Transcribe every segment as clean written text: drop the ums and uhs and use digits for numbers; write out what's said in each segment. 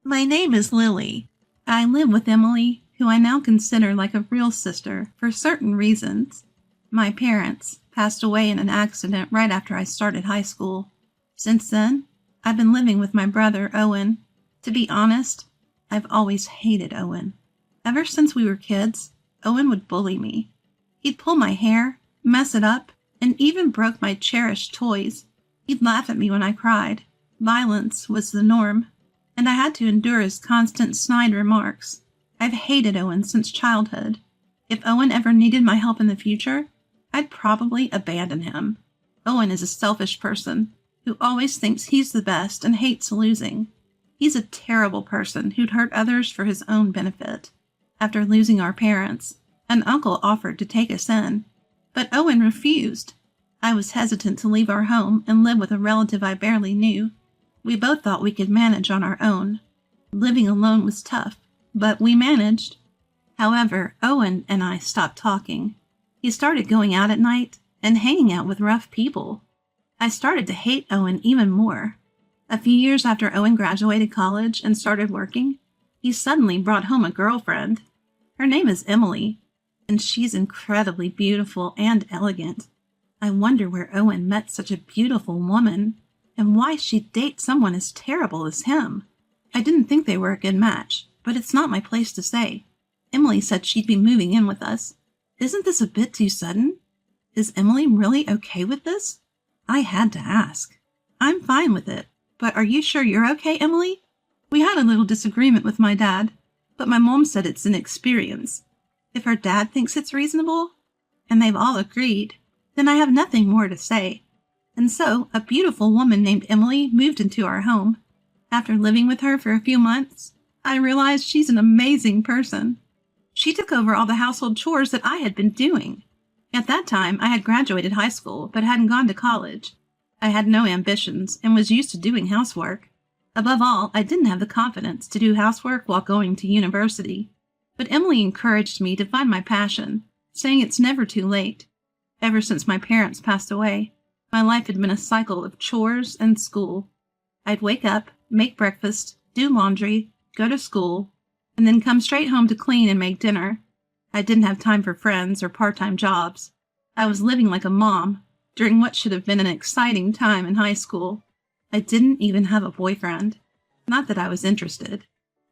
My name is Lily. I live with Emily, who I now consider like a real sister for certain reasons. My parents passed away in an accident right after I started high school. Since then, I've been living with my brother, Owen. To be honest, I've always hated Owen. Ever since we were kids, Owen would bully me. He'd pull my hair, mess it up, and even broke my cherished toys. He'd laugh at me when I cried. Violence was the norm, and I had to endure his constant snide remarks. I've hated Owen since childhood. If Owen ever needed my help in the future, I'd probably abandon him. Owen is a selfish person who always thinks he's the best and hates losing. He's a terrible person who'd hurt others for his own benefit. After losing our parents, an uncle offered to take us in, but Owen refused. I was hesitant to leave our home and live with a relative I barely knew. We both thought we could manage on our own. Living alone was tough, but we managed. However, Owen and I stopped talking. He started going out at night and hanging out with rough people. I started to hate Owen even more. A few years after Owen graduated college and started working, he suddenly brought home a girlfriend. Her name is Emily, and she's incredibly beautiful and elegant. I wonder where Owen met such a beautiful woman, and why she'd date someone as terrible as him. I didn't think they were a good match, but it's not my place to say. Emily said she'd be moving in with us. Isn't this a bit too sudden? Is Emily really okay with this? I had to ask. I'm fine with it, but are you sure you're okay, Emily? We had a little disagreement with my dad, but my mom said it's an experience. If her dad thinks it's reasonable, and they've all agreed, then I have nothing more to say. And so, a beautiful woman named Emily moved into our home. After living with her for a few months, I realized she's an amazing person. She took over all the household chores that I had been doing. At that time, I had graduated high school, but hadn't gone to college. I had no ambitions and was used to doing housework. Above all, I didn't have the confidence to do housework while going to university. But Emily encouraged me to find my passion, saying it's never too late. Ever since my parents passed away, my life had been a cycle of chores and school. I'd wake up, make breakfast, do laundry, go to school, and then come straight home to clean and make dinner. I didn't have time for friends or part-time jobs. I was living like a mom during what should have been an exciting time in high school. I didn't even have a boyfriend. Not that I was interested.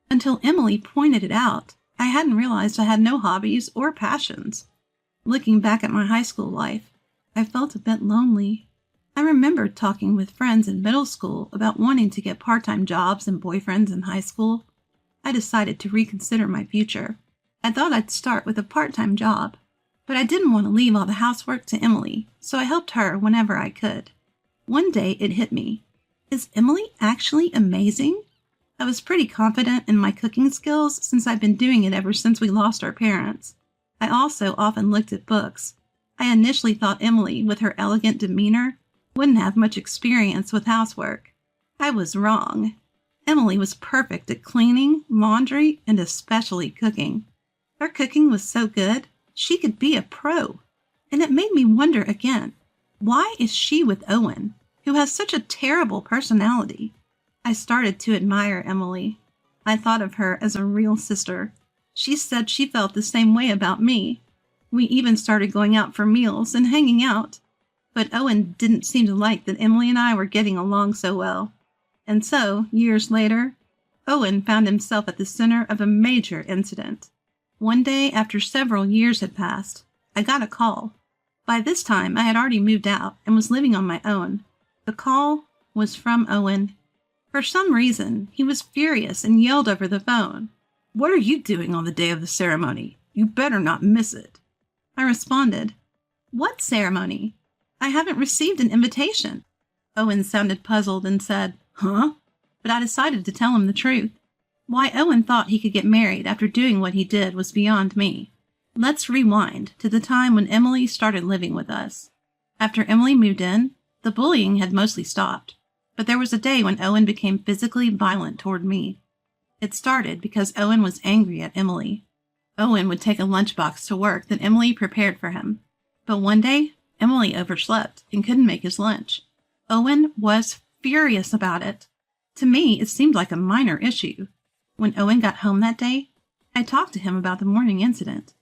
Until Emily pointed it out, I hadn't realized I had no hobbies or passions. Looking back at my high school life, I felt a bit lonely. I remembered talking with friends in middle school about wanting to get part-time jobs and boyfriends in high school. I decided to reconsider my future. I thought I'd start with a part-time job, but I didn't want to leave all the housework to Emily, so I helped her whenever I could. One day it hit me. Is Emily actually amazing? I was pretty confident in my cooking skills since I've been doing it ever since we lost our parents. I also often looked at books. I initially thought Emily, with her elegant demeanor, wouldn't have much experience with housework. I was wrong. Emily was perfect at cleaning, laundry, and especially cooking. Her cooking was so good, she could be a pro. And it made me wonder again, why is she with Owen, who has such a terrible personality? I started to admire Emily. I thought of her as a real sister. She said she felt the same way about me. We even started going out for meals and hanging out. But Owen didn't seem to like that Emily and I were getting along so well. And so, years later, Owen found himself at the center of a major incident. One day, after several years had passed, I got a call. By this time, I had already moved out and was living on my own. The call was from Owen. For some reason, he was furious and yelled over the phone, "What are you doing on the day of the ceremony? You better not miss it." I responded, "What ceremony? I haven't received an invitation." Owen sounded puzzled and said, "Huh?" But I decided to tell him the truth. Why Owen thought he could get married after doing what he did was beyond me. Let's rewind to the time when Emily started living with us. After Emily moved in, the bullying had mostly stopped, but there was a day when Owen became physically violent toward me. It started because Owen was angry at Emily. Owen would take a lunchbox to work that Emily prepared for him. But one day, Emily overslept and couldn't make his lunch. Owen was furious about it. To me, it seemed like a minor issue, When Owen got home that day, I talked to him about the morning incident.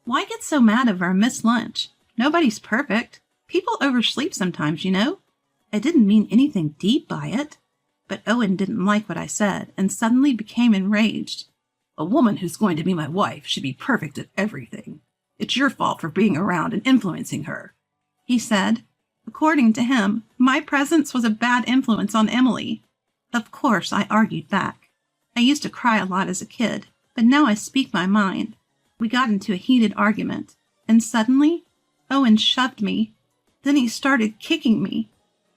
Why get so mad over a missed lunch? Nobody's perfect. People oversleep sometimes, you know. I didn't mean anything deep by it. But Owen didn't like what I said and suddenly became enraged. A woman who's going to be my wife should be perfect at everything. It's your fault for being around and influencing her, he said. According to him, my presence was a bad influence on Emily. Of course, I argued back. I used to cry a lot as a kid, but now I speak my mind. We got into a heated argument, and suddenly, Owen shoved me. Then he started kicking me.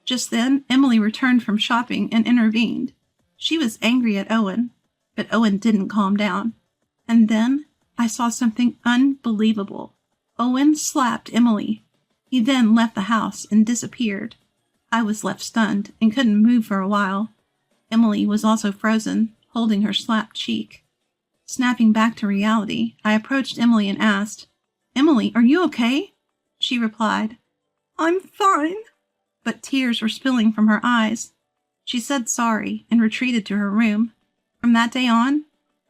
Just then, Emily returned from shopping and intervened. She was angry at Owen, but Owen didn't calm down. And then I saw something unbelievable. Owen slapped Emily. He then left the house and disappeared. I was left stunned and couldn't move for a while. Emily was also frozen, holding her slapped cheek. Snapping back to reality, I approached Emily and asked, "Emily, are you okay?" She replied, "I'm fine," but tears were spilling from her eyes. She said sorry and retreated to her room. From that day on,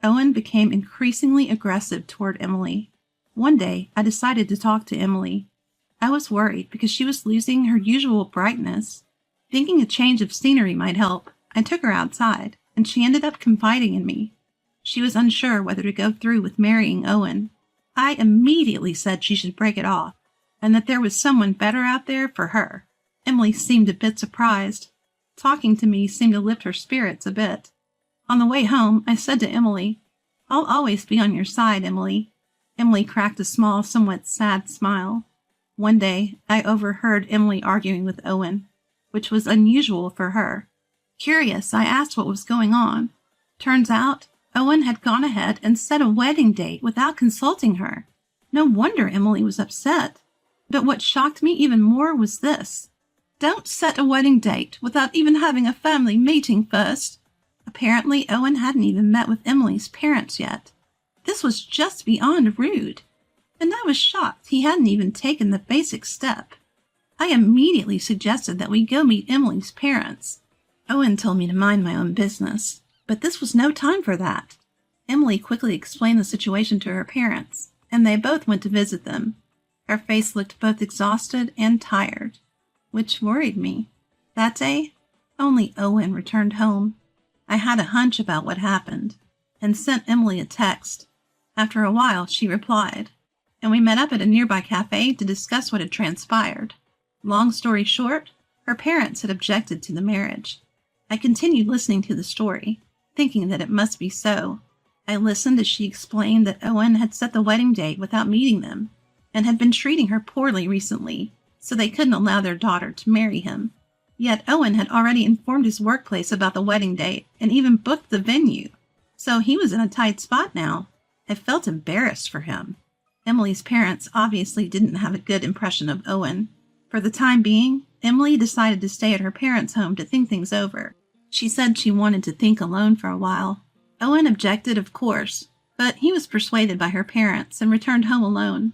Owen became increasingly aggressive toward Emily. One day, I decided to talk to Emily. I was worried because she was losing her usual brightness. Thinking a change of scenery might help, I took her outside, and she ended up confiding in me. She was unsure whether to go through with marrying Owen. I immediately said she should break it off, and that there was someone better out there for her. Emily seemed a bit surprised. Talking to me seemed to lift her spirits a bit. On the way home, I said to Emily, "I'll always be on your side, Emily." Emily cracked a small, somewhat sad smile. One day, I overheard Emily arguing with Owen, which was unusual for her. Curious, I asked what was going on. Turns out, Owen had gone ahead and set a wedding date without consulting her. No wonder Emily was upset. But what shocked me even more was this. Don't set a wedding date without even having a family meeting first. Apparently, Owen hadn't even met with Emily's parents yet. This was just beyond rude. And I was shocked he hadn't even taken the basic step. I immediately suggested that we go meet Emily's parents. Owen told me to mind my own business, but this was no time for that. Emily quickly explained the situation to her parents, and they both went to visit them. Her face looked both exhausted and tired, which worried me. That day, only Owen returned home. I had a hunch about what happened, and sent Emily a text. After a while, she replied, and we met up at a nearby cafe to discuss what had transpired. Long story short, her parents had objected to the marriage. I continued listening to the story, thinking that it must be so. I listened as she explained that Owen had set the wedding date without meeting them, and had been treating her poorly recently, so they couldn't allow their daughter to marry him. Yet Owen had already informed his workplace about the wedding date and even booked the venue, so he was in a tight spot now. I felt embarrassed for him. Emily's parents obviously didn't have a good impression of Owen. For the time being, Emily decided to stay at her parents' home to think things over. She said she wanted to think alone for a while. Owen objected, of course, but he was persuaded by her parents and returned home alone.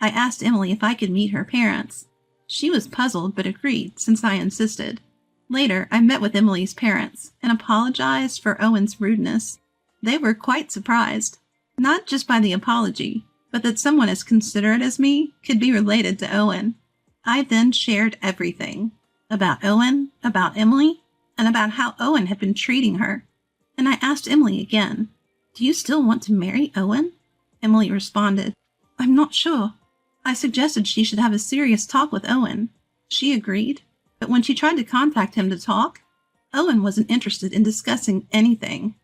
I asked Emily if I could meet her parents. She was puzzled but agreed since I insisted. Later, I met with Emily's parents and apologized for Owen's rudeness. They were quite surprised, not just by the apology, but that someone as considerate as me could be related to Owen. I then shared everything about Owen, about Emily, and about how Owen had been treating her. And I asked Emily again, "Do you still want to marry Owen?" Emily responded, "I'm not sure." I suggested she should have a serious talk with Owen. She agreed, but when she tried to contact him to talk, Owen wasn't interested in discussing anything.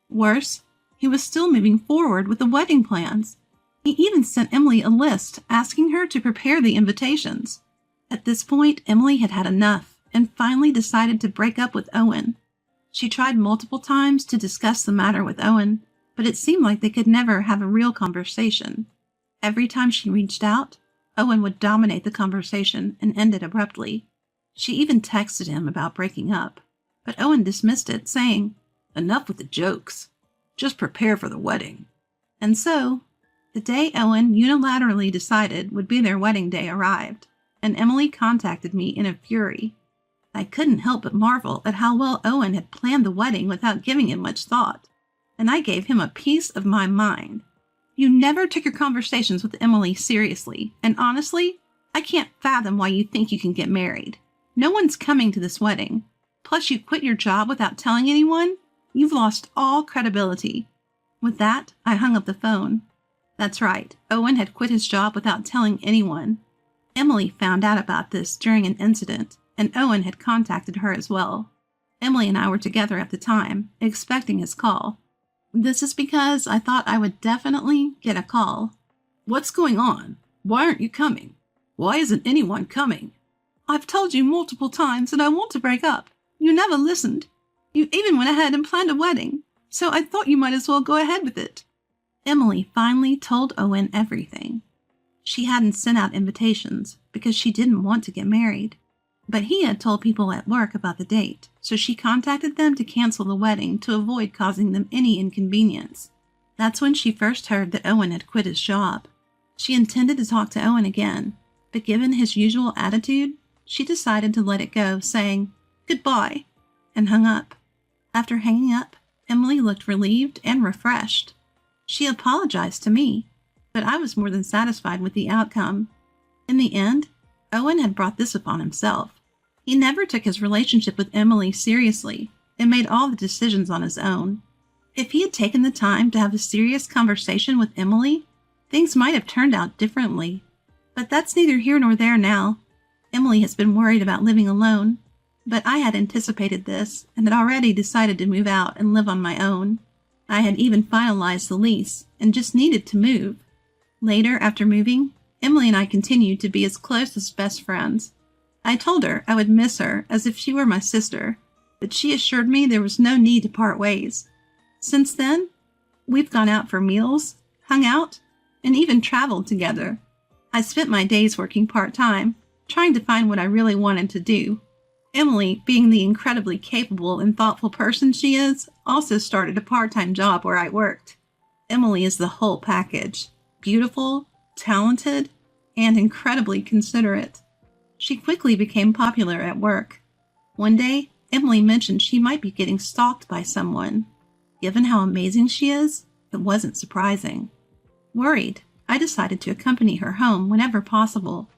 Worse, he was still moving forward with the wedding plans. He even sent Emily a list asking her to prepare the invitations. At this point, Emily had had enough and finally decided to break up with Owen. She tried multiple times to discuss the matter with Owen, but it seemed like they could never have a real conversation. Every time she reached out, Owen would dominate the conversation and end it abruptly. She even texted him about breaking up, but Owen dismissed it, saying, "Enough with the jokes. Just prepare for the wedding." And so, the day Owen unilaterally decided would be their wedding day arrived, and Emily contacted me in a fury. I couldn't help but marvel at how well Owen had planned the wedding without giving it much thought. and I gave him a piece of my mind. You never took your conversations with Emily seriously, and honestly, I can't fathom why you think you can get married. No one's coming to this wedding. Plus, you quit your job without telling anyone? You've lost all credibility. With that, I hung up the phone. That's right, Owen had quit his job without telling anyone. Emily found out about this during an incident, and Owen had contacted her as well. Emily and I were together at the time, expecting his call. This is because I thought I would definitely get a call. What's going on? Why aren't you coming? Why isn't anyone coming? I've told you multiple times that I want to break up. You never listened. You even went ahead and planned a wedding, so I thought you might as well go ahead with it. Emily finally told Owen everything. She hadn't sent out invitations because she didn't want to get married. But he had told people at work about the date, so she contacted them to cancel the wedding to avoid causing them any inconvenience. That's when she first heard that Owen had quit his job. She intended to talk to Owen again, but given his usual attitude, she decided to let it go, saying, "Goodbye," and hung up. After hanging up, Emily looked relieved and refreshed. She apologized to me, but I was more than satisfied with the outcome. In the end, Owen had brought this upon himself. He never took his relationship with Emily seriously and made all the decisions on his own. If he had taken the time to have a serious conversation with Emily, things might have turned out differently. But that's neither here nor there now. Emily has been worried about living alone, but I had anticipated this and had already decided to move out and live on my own. I had even finalized the lease and just needed to move. Later, after moving, Emily and I continued to be as close as best friends. I told her I would miss her as if she were my sister, but she assured me there was no need to part ways. Since then, we've gone out for meals, hung out, and even traveled together. I spent my days working part-time, trying to find what I really wanted to do. Emily, being the incredibly capable and thoughtful person she is, also started a part-time job where I worked. Emily is the whole package: beautiful, talented, and incredibly considerate. She quickly became popular at work. One day, Emily mentioned she might be getting stalked by someone. Given how amazing she is, it wasn't surprising. Worried, I decided to accompany her home whenever possible.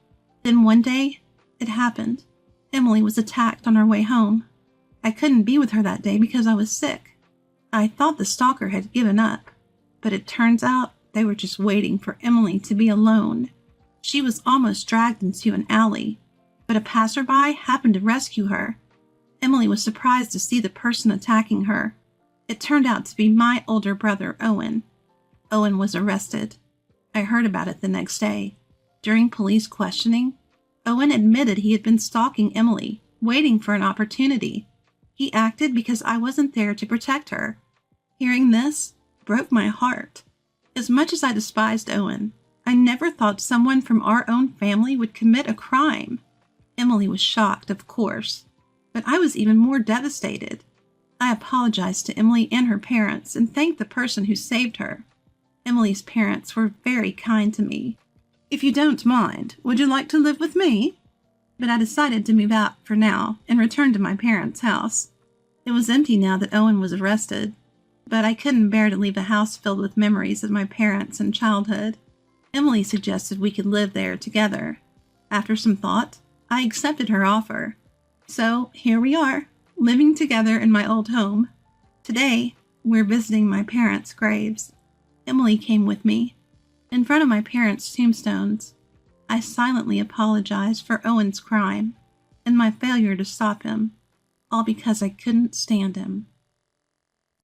Then one day, it happened. Emily was attacked on her way home. I couldn't be with her that day because I was sick. I thought the stalker had given up, but it turns out they were just waiting for Emily to be alone. She was almost dragged into an alley, but a passerby happened to rescue her. Emily was surprised to see the person attacking her. It turned out to be my older brother, Owen. Owen was arrested. I heard about it the next day. During police questioning, Owen admitted he had been stalking Emily, waiting for an opportunity. He acted because I wasn't there to protect her. Hearing this broke my heart. As much as I despised Owen, I never thought someone from our own family would commit a crime. Emily was shocked, of course, but I was even more devastated. I apologized to Emily and her parents and thanked the person who saved her. Emily's parents were very kind to me. "If you don't mind, would you like to live with me?" But I decided to move out for now and return to my parents' house. It was empty now that Owen was arrested, but I couldn't bear to leave a house filled with memories of my parents and childhood. Emily suggested we could live there together. After some thought, I accepted her offer. So here we are, living together in my old home. Today, we're visiting my parents' graves. Emily came with me. In front of my parents' tombstones, I silently apologized for Owen's crime and my failure to stop him, all because I couldn't stand him.